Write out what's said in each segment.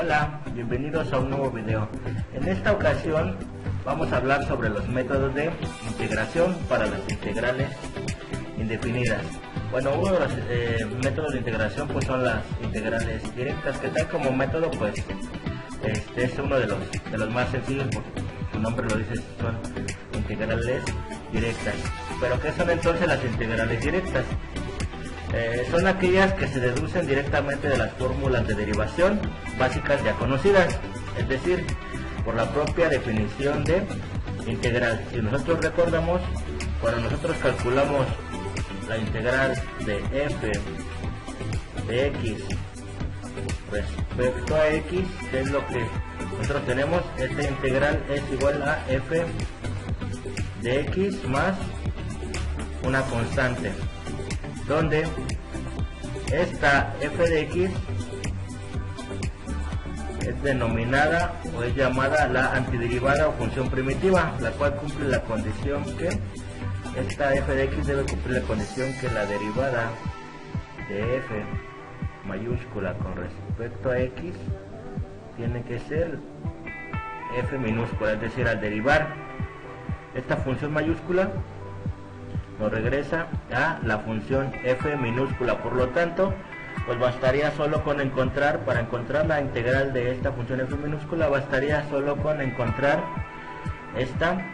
Hola, bienvenidos a un nuevo video. En esta ocasión vamos a hablar sobre los métodos de integración para las integrales indefinidas. Bueno, uno de los métodos de integración pues son las integrales directas, que tal como método pues este es uno de los más sencillos, porque su nombre lo dice, son integrales directas. Pero ¿qué son entonces las integrales directas? Son aquellas que se deducen directamente de las fórmulas de derivación básicas ya conocidas, es decir, por la propia definición de integral. Si nosotros recordamos, cuando nosotros calculamos la integral de f de x respecto a x, que es lo que nosotros tenemos, esta integral es igual a f de x más una constante, donde esta f de x es denominada o es llamada la antiderivada o función primitiva, la cual cumple la condición que esta f de x debe cumplir la condición que la derivada de f mayúscula con respecto a x tiene que ser f minúscula, es decir, al derivar esta función mayúscula nos regresa a la función f minúscula. Por lo tanto, pues bastaría solo con encontrar, para encontrar la integral de esta función f minúscula, bastaría solo con encontrar esta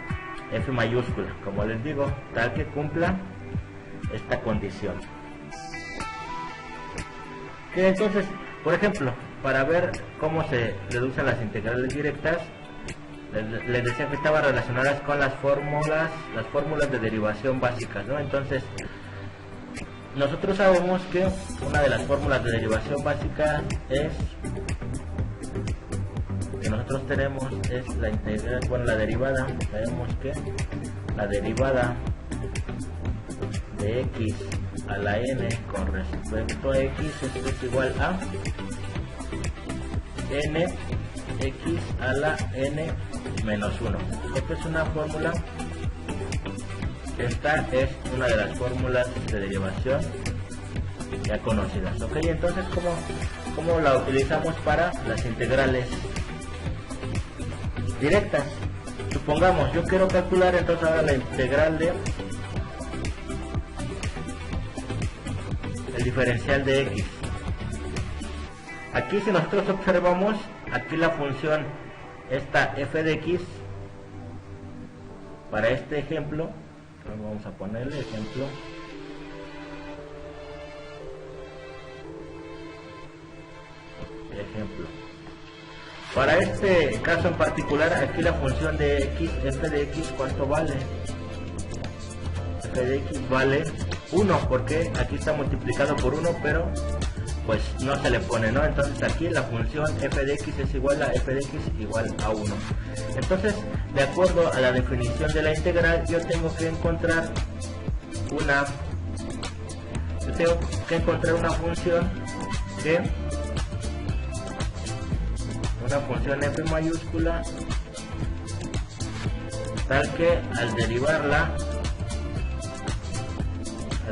f mayúscula, como les digo, tal que cumpla esta condición. Que entonces, por ejemplo, para ver cómo se deducen las integrales directas, les decía que estaban relacionadas con las fórmulas de derivación básicas, ¿no? Entonces, nosotros sabemos que una de las fórmulas de derivación básica que nosotros tenemos es la integral, bueno, la derivada. Sabemos que la derivada de x a la n con respecto a x es igual a n x a la n menos 1. Esta es una fórmula, esta es una de las fórmulas de derivación ya conocidas. Ok, entonces ¿cómo la utilizamos para las integrales directas? Supongamos, yo quiero calcular entonces ahora la integral de el diferencial de x. Aquí, si nosotros observamos, aquí la función, esta f de x, para este ejemplo, vamos a ponerle ejemplo, para este caso en particular, aquí la función de x, f de x, ¿cuánto vale? F de x vale 1, porque aquí está multiplicado por 1, pero pues no se le pone, ¿no? Entonces aquí la función f de x es igual a f de x igual a 1. Entonces, de acuerdo a la definición de la integral, yo tengo que encontrar una función que una función f mayúscula tal que al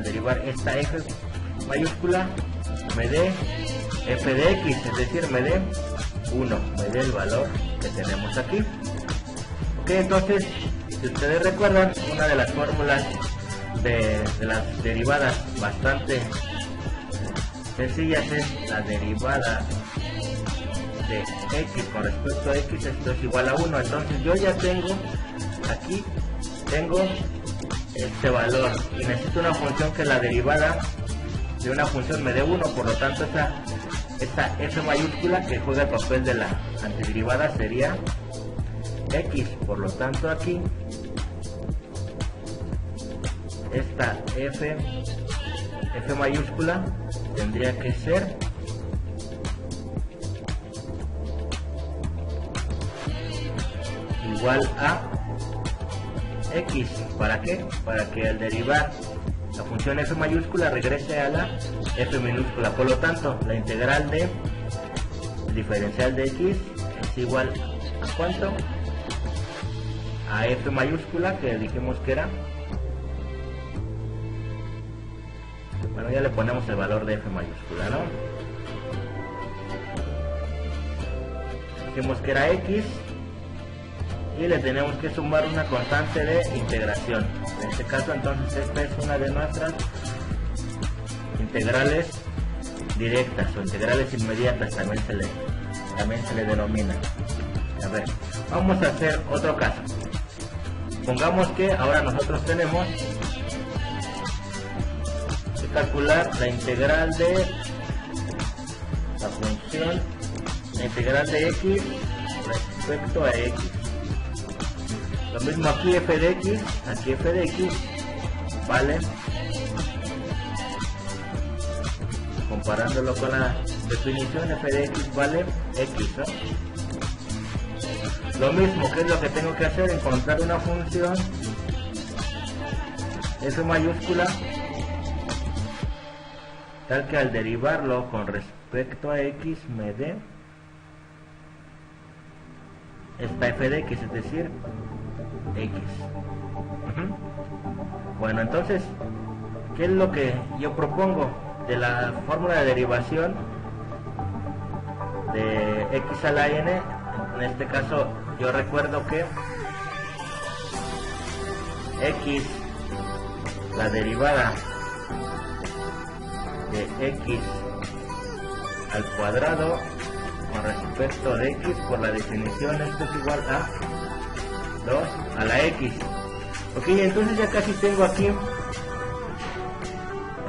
derivar esta f mayúscula me dé f de x, es decir, me dé 1, me dé el valor que tenemos aquí. Ok, entonces, si ustedes recuerdan, una de las fórmulas de las derivadas bastante sencillas es la derivada de x con respecto a x, esto es igual a 1. Entonces yo ya tengo este valor y necesito una función que la derivada de una función me dé 1, por lo tanto esta f mayúscula que juega el papel de la antiderivada sería x. Por lo tanto aquí esta f mayúscula tendría que ser igual a x. ¿Para qué? Para que al derivar la función f mayúscula regrese a la f minúscula. Por lo tanto, la integral de el diferencial de x es igual a ¿cuánto? A f mayúscula, que dijimos que era, bueno, ya le ponemos el valor de f mayúscula, ¿no? dijimos que era x, y le tenemos que sumar una constante de integración. En este caso entonces esta es una de nuestras integrales directas o integrales inmediatas, también se le denomina. A ver, vamos a hacer otro caso. Pongamos que ahora nosotros tenemos que calcular la integral de la función, la integral de x respecto a x. Lo mismo aquí f de x, vale, comparándolo con la definición, f de x vale x, ¿no? Lo mismo, que es lo que tengo que hacer, encontrar una función f mayúscula tal que al derivarlo con respecto a x me dé esta f de x, es decir, x. Bueno, entonces, ¿qué es lo que yo propongo? De la fórmula de derivación de x a la n, en este caso yo recuerdo que x, la derivada de x al cuadrado con respecto de x, por la definición esto es igual a 2 a la x. Ok, entonces ya casi tengo aquí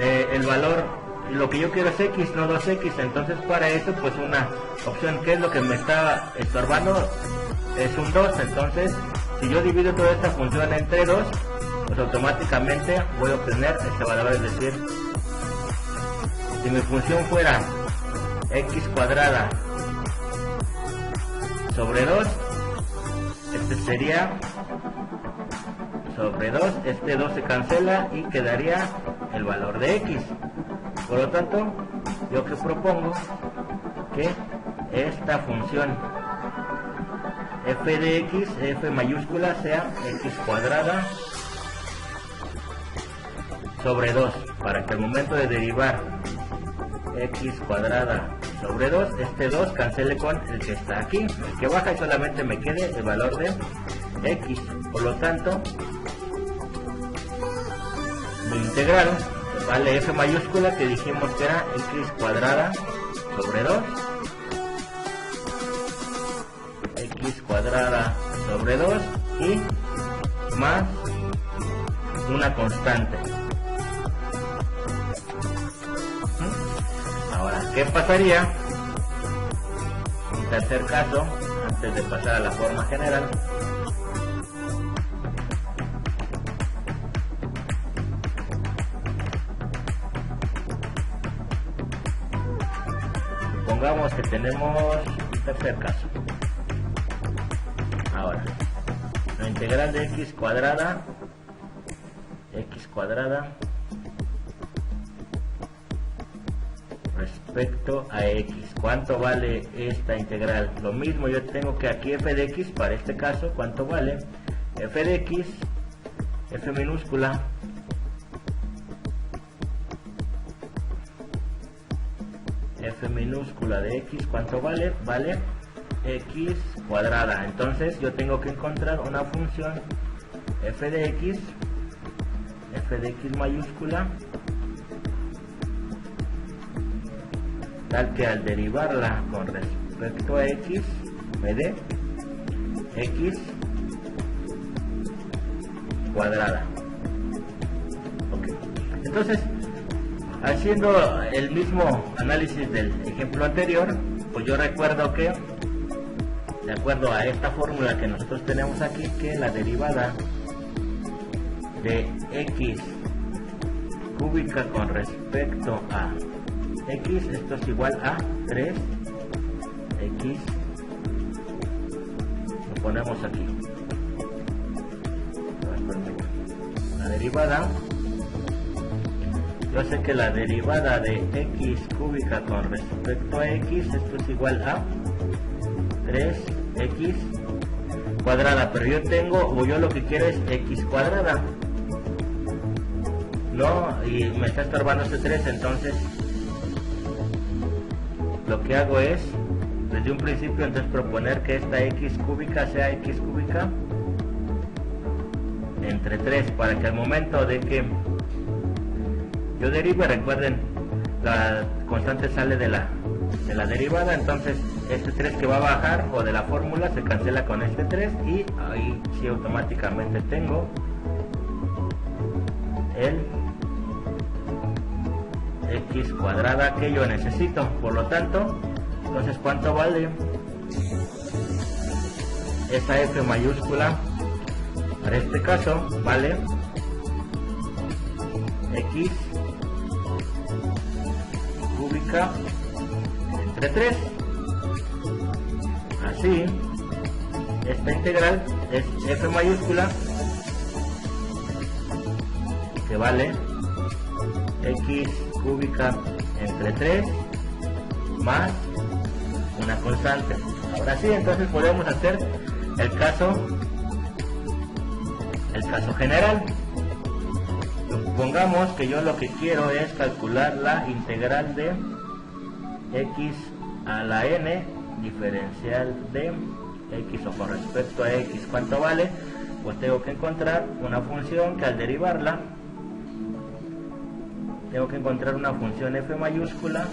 el valor, lo que yo quiero es x, no 2x. Entonces para eso pues una opción, que es lo que me está estorbando, es un 2. Entonces si yo divido toda esta función entre 2, pues automáticamente voy a obtener este valor. Es decir, si mi función fuera x cuadrada sobre 2, este sería sobre 2, este 2 se cancela y quedaría el valor de x. Por lo tanto, yo que propongo que esta función f de x, f mayúscula, sea x cuadrada sobre 2, para que al momento de derivar x cuadrada sobre 2, este 2 cancele con el que está aquí, el que baja, y solamente me quede el valor de x. Por lo tanto, mi integral vale f mayúscula, que dijimos que era x cuadrada sobre 2, x cuadrada sobre 2 y más una constante. Ahora, ¿qué pasaría en tercer caso, antes de pasar a la forma general? Supongamos que tenemos un tercer caso. Ahora, la integral de x cuadrada respecto a x. ¿Cuánto vale esta integral? Lo mismo, yo tengo que aquí f de x, para este caso, ¿cuánto vale? F de x, f minúscula, f minúscula de x, ¿cuánto vale? Vale x cuadrada. Entonces yo tengo que encontrar una función f de x mayúscula, tal que al derivarla con respecto a x me dé x cuadrada. Okay. Entonces, haciendo el mismo análisis del ejemplo anterior, pues yo recuerdo que, de acuerdo a esta fórmula que nosotros tenemos aquí, que la derivada de x cúbica con respecto a x, esto es igual a 3x, lo ponemos aquí, la derivada, yo sé que la derivada de x cúbica con respecto a x, esto es igual a 3x cuadrada, pero yo tengo, o yo lo que quiero es x cuadrada, no, y me está estorbando este 3, entonces lo que hago es desde un principio entonces proponer que esta x cúbica sea x cúbica entre 3, para que al momento de que yo derive, recuerden, la constante sale de la derivada, entonces este 3 que va a bajar o de la fórmula se cancela con este 3 y ahí sí automáticamente tengo el x cuadrada que yo necesito. Por lo tanto, entonces ¿cuánto vale esa f mayúscula? Para este caso vale x cúbica entre 3. Así, esta integral es f mayúscula que vale x cúbica entre 3 más una constante. Ahora sí, entonces podemos hacer el caso general. Supongamos que yo lo que quiero es calcular la integral de x a la n diferencial de x, o con respecto a x, ¿cuánto vale? Pues tengo que encontrar una función que al derivarla, tengo que encontrar una función f mayúscula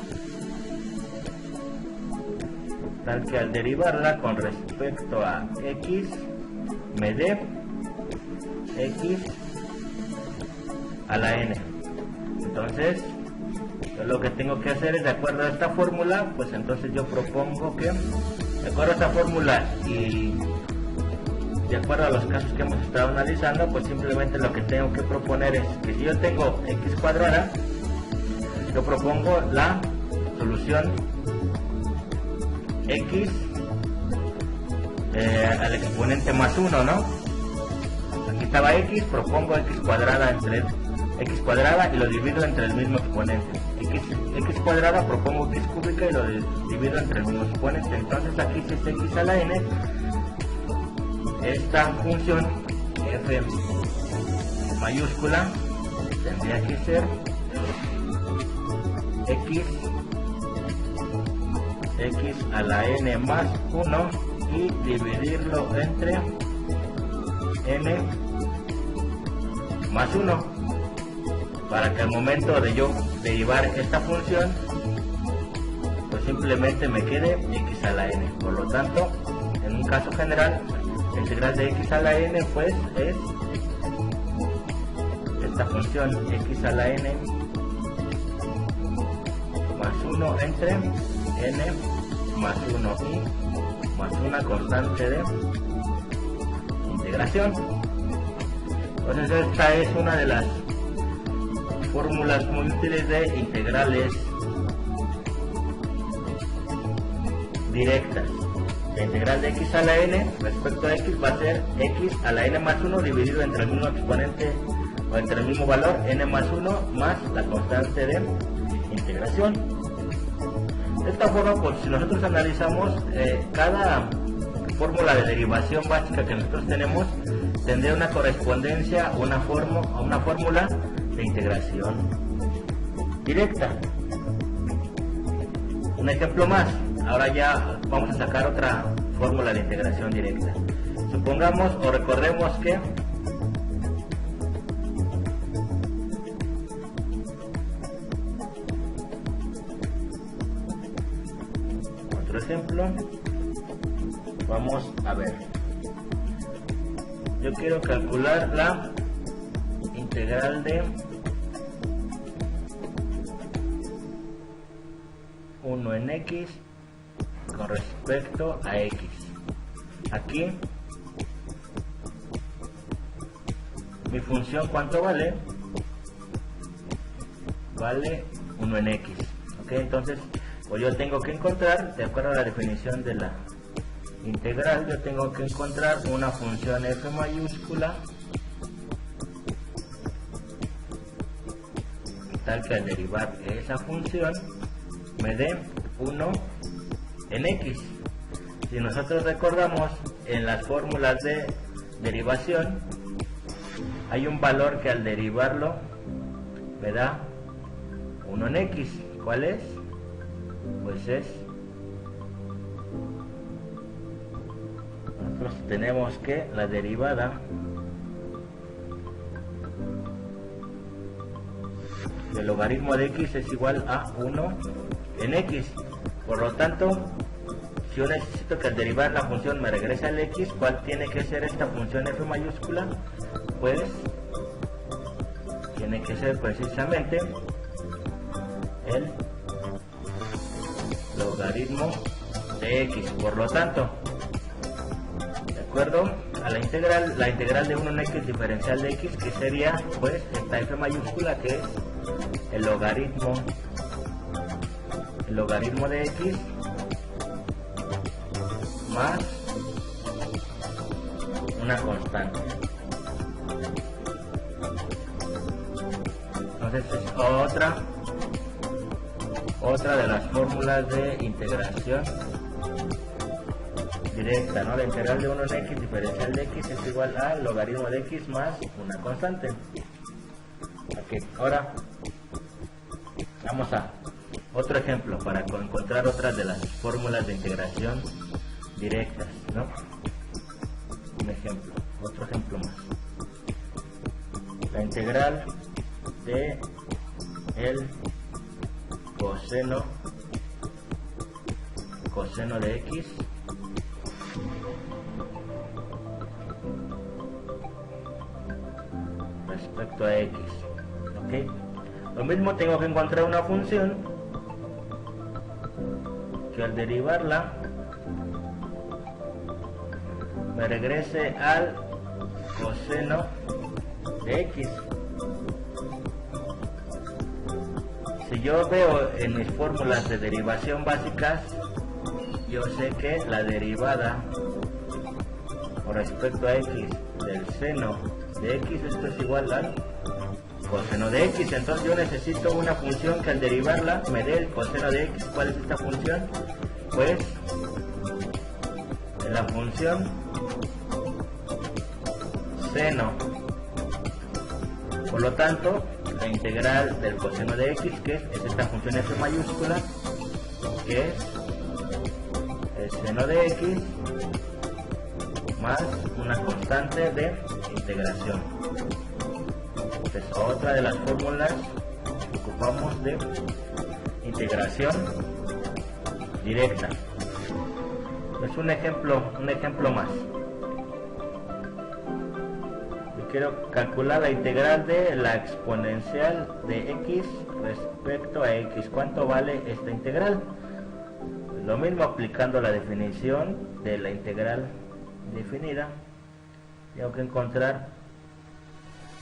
tal que al derivarla con respecto a x me dé x a la n. Entonces yo lo que tengo que hacer es, de acuerdo a esta fórmula, pues entonces yo propongo que, de acuerdo a esta fórmula y de acuerdo a los casos que hemos estado analizando, pues simplemente lo que tengo que proponer es que si yo tengo x cuadrada, yo propongo la solución x al exponente más 1, ¿no? Aquí estaba x, propongo x cuadrada y lo divido entre el mismo exponente. X cuadrada, propongo x cúbica y lo divido entre el mismo exponente. Entonces aquí si es x a la n, esta función f mayúscula tendría que ser x a la n más 1 y dividirlo entre n más 1, para que al momento de yo derivar esta función, pues simplemente me quede x a la n. Por lo tanto, en un caso general, la integral de x a la n pues es esta función x a la n más 1 entre n más 1 y más una constante de integración. Entonces esta es una de las fórmulas muy útiles de integrales directas. La integral de x a la n respecto a x va a ser x a la n más 1 dividido entre el mismo exponente o entre el mismo valor n más 1 más la constante de integración. De esta forma, pues si nosotros analizamos cada fórmula de derivación básica que nosotros tenemos, tendría una correspondencia a una fórmula de integración directa. Un ejemplo más, ahora ya vamos a sacar otra fórmula de integración directa. Supongamos o recordemos que otro ejemplo, vamos a ver, yo quiero calcular la integral de 1 en x con respecto a x. Aquí mi función, ¿cuánto vale? Vale 1 en x. Ok, entonces pues yo tengo que encontrar, de acuerdo a la definición de la integral, yo tengo que encontrar una función f mayúscula tal que al derivar esa función me dé 1 en x. Si nosotros recordamos, en las fórmulas de derivación hay un valor que al derivarlo me da 1 en x. ¿Cuál es? Pues es nosotros tenemos que la derivada del logaritmo de x es igual a 1 en x. Por lo tanto, si yo necesito que al derivar la función me regrese al x, ¿cuál tiene que ser esta función f mayúscula? Pues tiene que ser precisamente el logaritmo de x. Por lo tanto, de acuerdo a la integral de 1 en x diferencial de x, que sería pues esta f mayúscula, que es el logaritmo de x más una constante. Entonces es otra de las fórmulas de integración directa, ¿no? La integral de 1 en x diferencial de x es igual al logaritmo de x más una constante. Ok, ahora vamos a otro ejemplo para encontrar otras de las fórmulas de integración directas, ¿no? Otro ejemplo más. La integral de el coseno de x respecto a x. ¿Ok? Lo mismo, tengo que encontrar una función que al derivarla me regrese al coseno de x. Si yo veo en mis fórmulas de derivación básicas, yo sé que la derivada con respecto a x del seno de x, esto es igual al coseno de x. Entonces yo necesito una función que al derivarla me dé el coseno de x. ¿Cuál es esta función? Pues la función seno. Por lo tanto, la integral del coseno de x, que es esta función f mayúscula, que es el seno de x más una constante de integración. Es otra de las fórmulas que ocupamos de integración directa. Es un ejemplo más. Yo quiero calcular la integral de la exponencial de x respecto a x. ¿Cuánto vale esta integral? Lo mismo, aplicando la definición de la integral definida, tengo que encontrar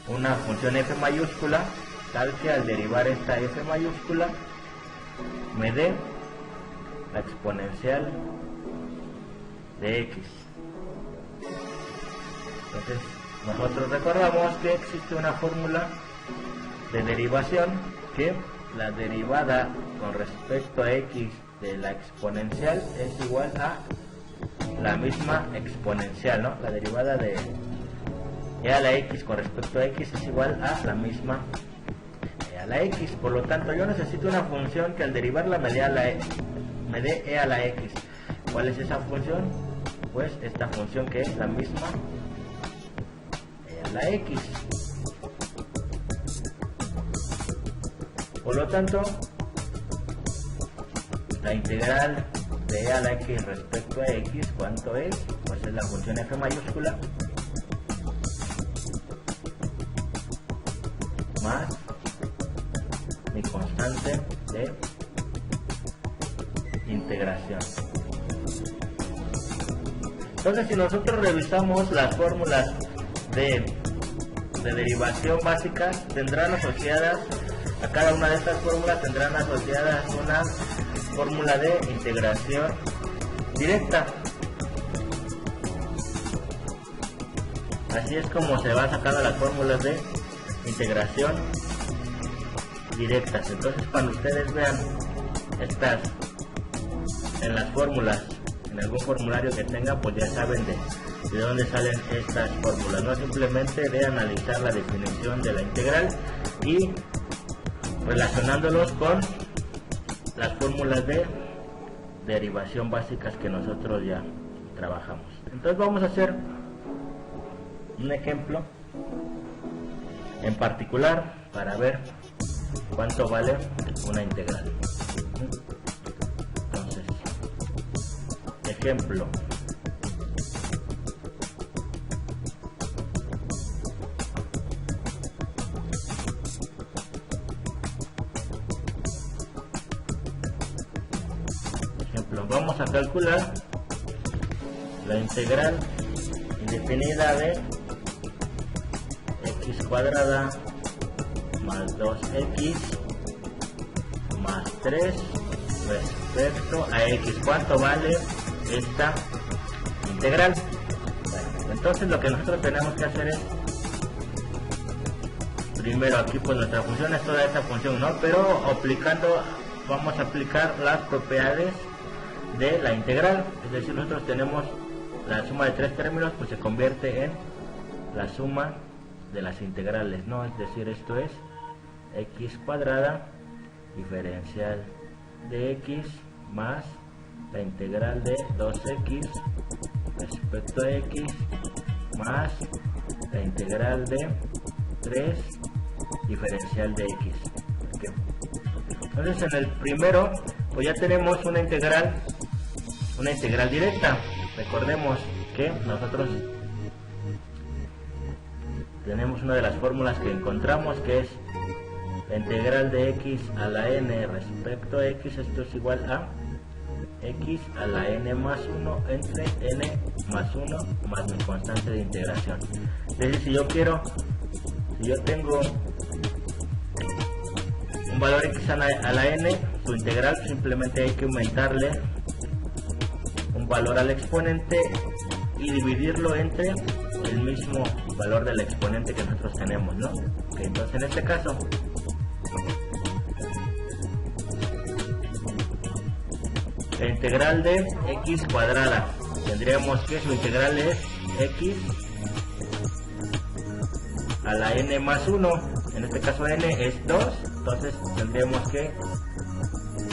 una función f mayúscula tal que al derivar esta f mayúscula me dé la exponencial de x. Entonces nosotros recordamos que existe una fórmula de derivación, que la derivada con respecto a x de la exponencial es igual a la misma exponencial, ¿no? La derivada de e a la x con respecto a x es igual a la misma e a la x. Por lo tanto, yo necesito una función que al derivarla me dé e a la x. ¿Cuál es esa función? Pues esta función, que es la misma e a la x. Por lo tanto, la integral de e a la x respecto a x, ¿cuánto es? Pues es la función f mayúscula más mi constante de integración. Entonces, si nosotros revisamos las fórmulas de derivación básicas, tendrán asociadas a cada una de estas fórmulas, tendrán asociadas una fórmula de integración directa. Así es como se van sacando las fórmulas de integración directas. Entonces, cuando ustedes vean estas en las fórmulas, en algún formulario que tengan, pues ya saben de dónde salen estas fórmulas, no simplemente de analizar la definición de la integral y relacionándolos con las fórmulas de derivación básicas que nosotros ya trabajamos. Entonces vamos a hacer un ejemplo en particular para ver cuánto vale una integral. Entonces, ejemplo. Vamos a calcular la integral indefinida de x cuadrada más 2x más 3 respecto a x. ¿Cuánto vale esta integral? Bueno, entonces lo que nosotros tenemos que hacer es, primero aquí pues nuestra función es toda esta función, ¿no? Pero vamos a aplicar las propiedades de la integral, es decir, nosotros tenemos la suma de tres términos, pues se convierte en la suma de las integrales, ¿no? Es decir, esto es x cuadrada diferencial de x más la integral de 2x respecto a x más la integral de 3 diferencial de x. ¿Okay? Entonces en el primero pues ya tenemos una integral directa. Recordemos que nosotros tenemos una de las fórmulas que encontramos, que es la integral de x a la n respecto a x. Esto es igual a x a la n más 1 entre n más 1 más mi constante de integración. Es decir, si yo tengo un valor x a la n, su integral simplemente hay que aumentarle un valor al exponente y dividirlo entre el mismo valor del exponente que nosotros tenemos, ¿no? Okay, entonces en este caso la integral de x cuadrada, tendríamos que su integral es x a la n más 1, en este caso n es 2, entonces tendríamos que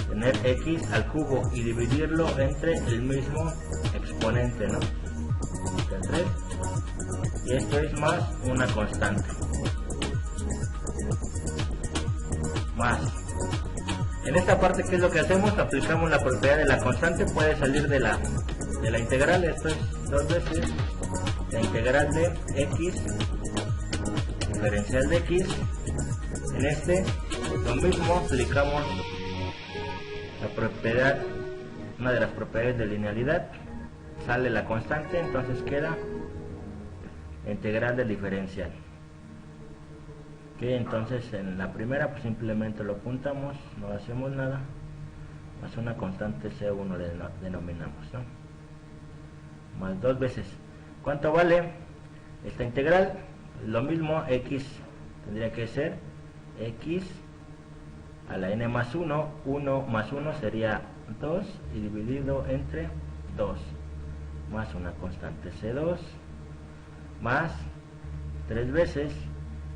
tener x al cubo y dividirlo entre el mismo exponente, ¿no? 3, y esto es más una constante, más. En esta parte, ¿qué es lo que hacemos? Aplicamos la propiedad de la constante, puede salir de la integral. Esto es 2 veces la integral de x diferencial de x. En este lo mismo, aplicamos la propiedad, una de las propiedades de linealidad, sale la constante, entonces queda la integral del diferencial. Que entonces en la primera pues simplemente lo apuntamos, no hacemos nada, más una constante C1 le denominamos, ¿no? Más 2 veces. ¿Cuánto vale esta integral? Lo mismo, x tendría que ser x a la n más 1, 1 más 1 sería 2 y dividido entre 2 más una constante C2 más 3 veces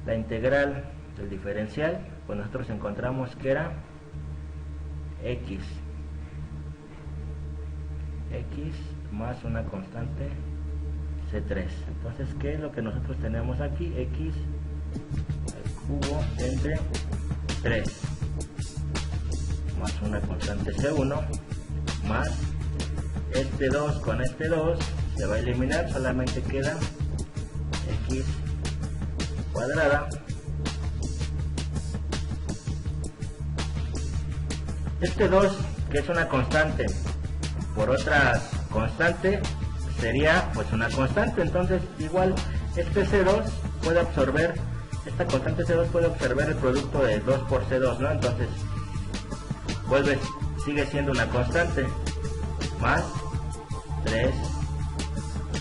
la integral del diferencial, pues nosotros encontramos que era x más una constante C3. Entonces, ¿qué es lo que nosotros tenemos aquí? X al cubo entre 3 más una constante C1 más este 2 con este 2 se va a eliminar, solamente queda x cuadrada. Este 2, que es una constante, por otra constante sería pues una constante, entonces igual este C2 puede absorber, esta constante C2 puede absorber el producto de 2 por C2, ¿no? Entonces sigue siendo una constante, más 3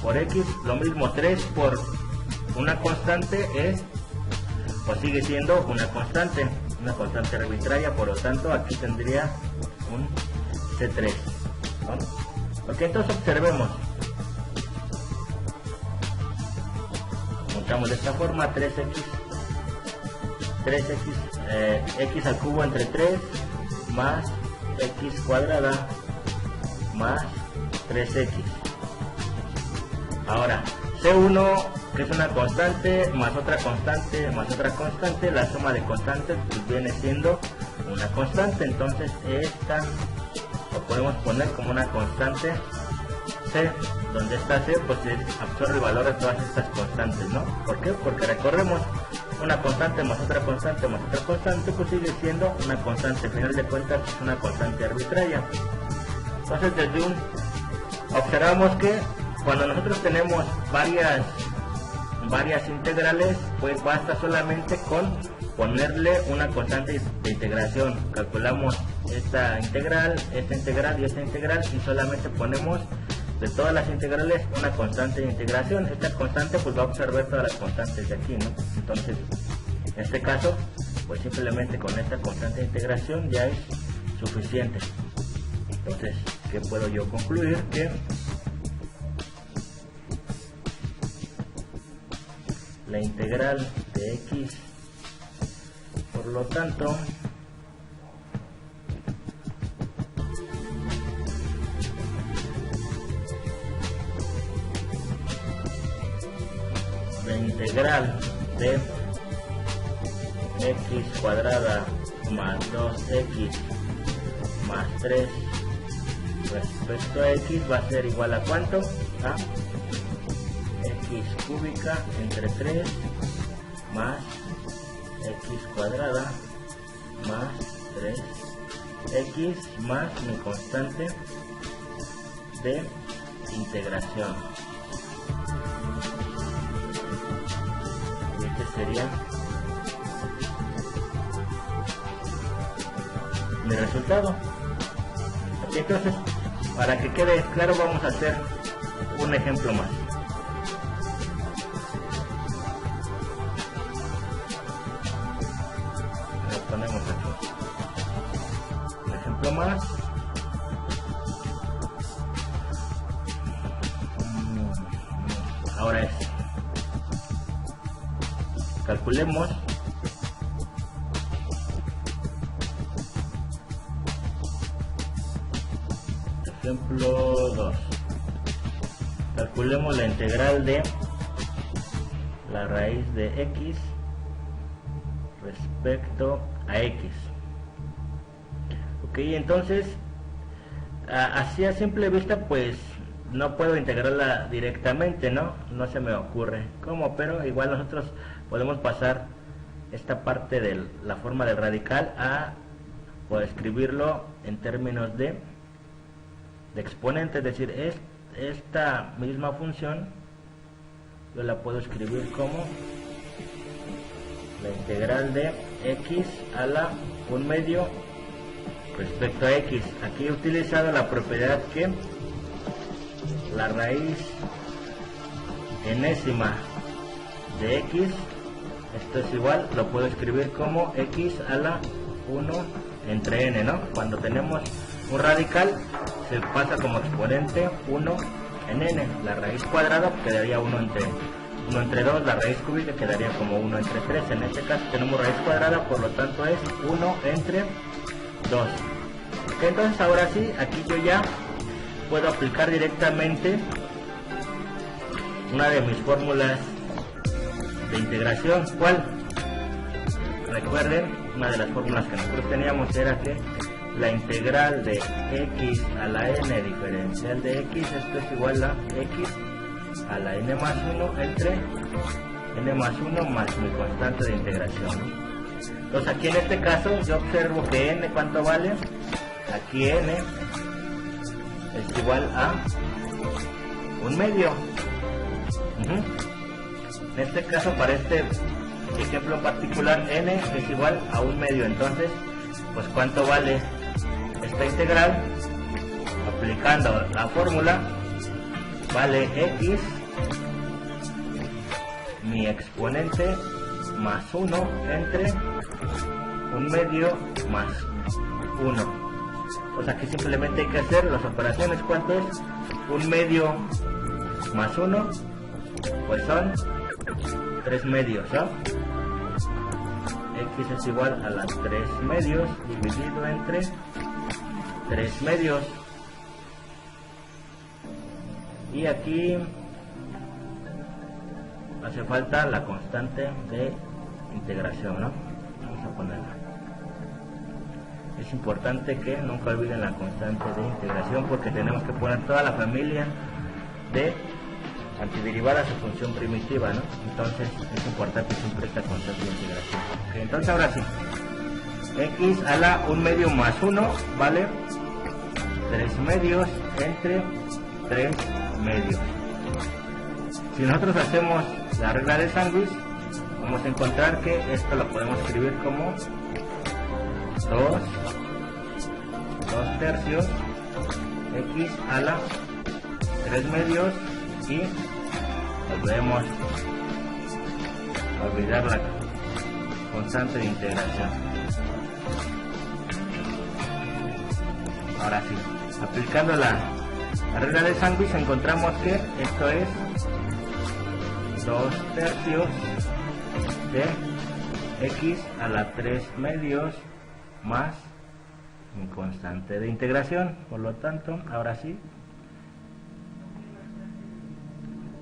por x, lo mismo, 3 por una constante es, pues sigue siendo una constante arbitraria, por lo tanto aquí tendría un C3, ¿no? Ok, entonces observemos, montamos de esta forma 3x, x al cubo entre 3 más x cuadrada más 3x. Ahora, C1, que es una constante, más otra constante, más otra constante, la suma de constantes pues viene siendo una constante. Entonces esta lo podemos poner como una constante C, donde esta C pues absorbe el valor de todas estas constantes, ¿no? ¿Por qué? Porque recorremos una constante más otra constante más otra constante, pues sigue siendo una constante. Al final de cuentas es una constante arbitraria. Entonces observamos que cuando nosotros tenemos varias integrales, pues basta solamente con ponerle una constante de integración. Calculamos esta integral y esta integral y solamente ponemos de todas las integrales una constante de integración. Esta constante pues va a absorber todas las constantes de aquí, ¿no? Entonces, en este caso, pues simplemente con esta constante de integración ya es suficiente. Entonces, ¿qué puedo yo concluir? Que la integral de x, por lo tanto, la integral de x cuadrada más 2x más 3 respecto a x va a ser igual a ¿cuánto? A x cúbica entre 3 más x cuadrada más 3x más mi constante de integración. Y este sería mi resultado. Entonces, para que quede claro, vamos a hacer un ejemplo más. Lo ponemos aquí. Un ejemplo más. Ahora es, calculemos ejemplo 2. Calculemos la integral de la raíz de x respecto a x. Ok, entonces así a simple vista pues no puedo integrarla directamente, no se me ocurre cómo, pero igual nosotros podemos pasar esta parte de la forma del radical a pues, escribirlo en términos de exponente, es decir, esta misma función yo la puedo escribir como la integral de x a la 1/2 respecto a x. Aquí he utilizado la propiedad que la raíz enésima de x, esto es igual, lo puedo escribir como x a la 1 entre n, ¿no? Cuando tenemos un radical se pasa como exponente 1 en n, la raíz cuadrada quedaría 1 entre 2, la raíz cúbica quedaría como 1 entre 3, en este caso tenemos raíz cuadrada, por lo tanto es 1 entre 2. Ok, entonces ahora sí, aquí yo ya puedo aplicar directamente una de mis fórmulas de integración. ¿Cuál? Recuerden, una de las fórmulas que nosotros teníamos era que la integral de x a la n diferencial de x, esto es igual a x a la n más 1 entre n más 1 más mi constante de integración. Entonces aquí en este caso yo observo que n, ¿cuánto vale? Aquí n es igual a 1/2. En este caso, para este ejemplo en particular, n es igual a 1/2. Entonces, pues ¿cuánto vale esta integral? Aplicando la fórmula, vale x, mi exponente, más 1 entre 1/2 más 1. Pues aquí simplemente hay que hacer las operaciones. ¿Cuánto es? 1/2 más 1, pues son 3/2, ¿no? X es igual a las 3/2 dividido entre 3/2. Y aquí hace falta la constante de integración, ¿no? Vamos a ponerla. Es importante que nunca olviden la constante de integración, porque tenemos que poner toda la familia de antiderivadas a función primitiva, ¿no? Entonces es importante siempre esta constante de integración. Okay, entonces ahora sí, x a la 1 medio más 1 vale 3 medios entre 3 medios. Si nosotros hacemos la regla de sándwich, vamos a encontrar que esto lo podemos escribir como 2 tercios x a la 3 medios y volvemos a olvidar la constante de integración. Ahora sí, aplicando la regla de sándwich encontramos que esto es 2 tercios de x a la 3 medios más mi constante de integración. Por lo tanto, ahora sí,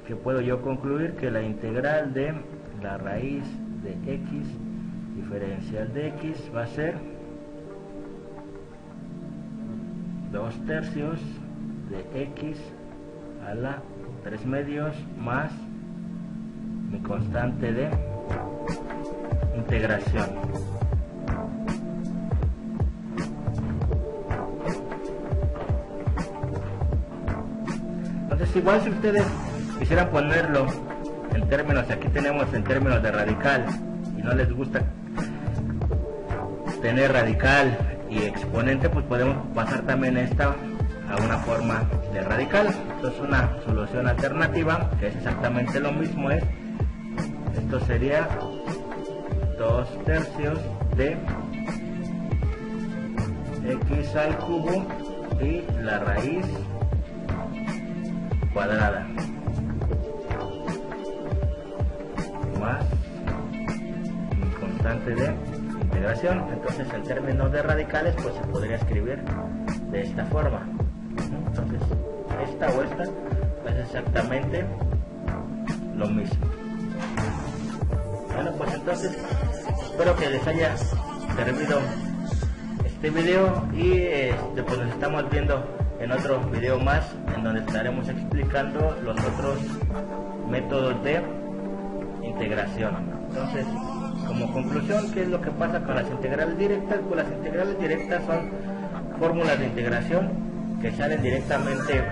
que puedo yo concluir que la integral de la raíz de x diferencial de x va a ser 2 tercios de x a la 3 medios más mi constante de integración. Entonces, igual si ustedes quisieran ponerlo en términos, aquí tenemos en términos de radical y no les gusta tener radical y exponente, pues podemos pasar también esta a una forma de radical. Entonces una solución alternativa que es exactamente lo mismo es, esto sería 2 tercios de x al cubo y la raíz cuadrada más mi constante de integración. Entonces en términos de radicales pues se podría escribir de esta forma. Entonces esta o esta es exactamente lo mismo. Bueno, pues entonces espero que les haya servido este video y pues nos estamos viendo en otro video más en donde estaremos explicando los otros métodos de integración. Entonces, como conclusión, ¿qué es lo que pasa con las integrales directas? Pues las integrales directas son fórmulas de integración que salen directamente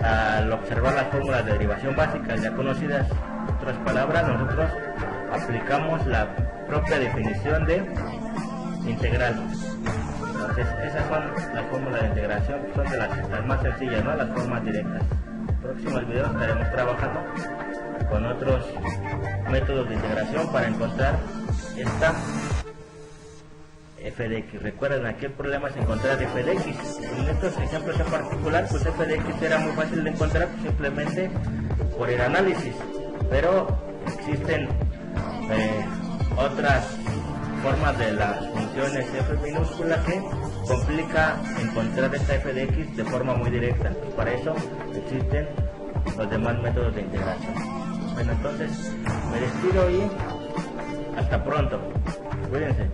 al observar las fórmulas de derivación básicas ya conocidas. En otras palabras, nosotros aplicamos la propia definición de integral. Entonces esas son las fórmulas de integración, son de las más sencillas, ¿no? Las formas directas. En próximos videos estaremos trabajando con otros métodos de integración para encontrar esta f de x. Recuerden, aquí el problema es encontrar f de x. En estos ejemplos en particular, pues f de x era muy fácil de encontrar simplemente por el análisis, pero existen otras formas de las funciones f minúscula que complica encontrar esta f de x de forma muy directa. Entonces, para eso existen los demás métodos de integración. Bueno, entonces me despido y hasta pronto. Cuídense.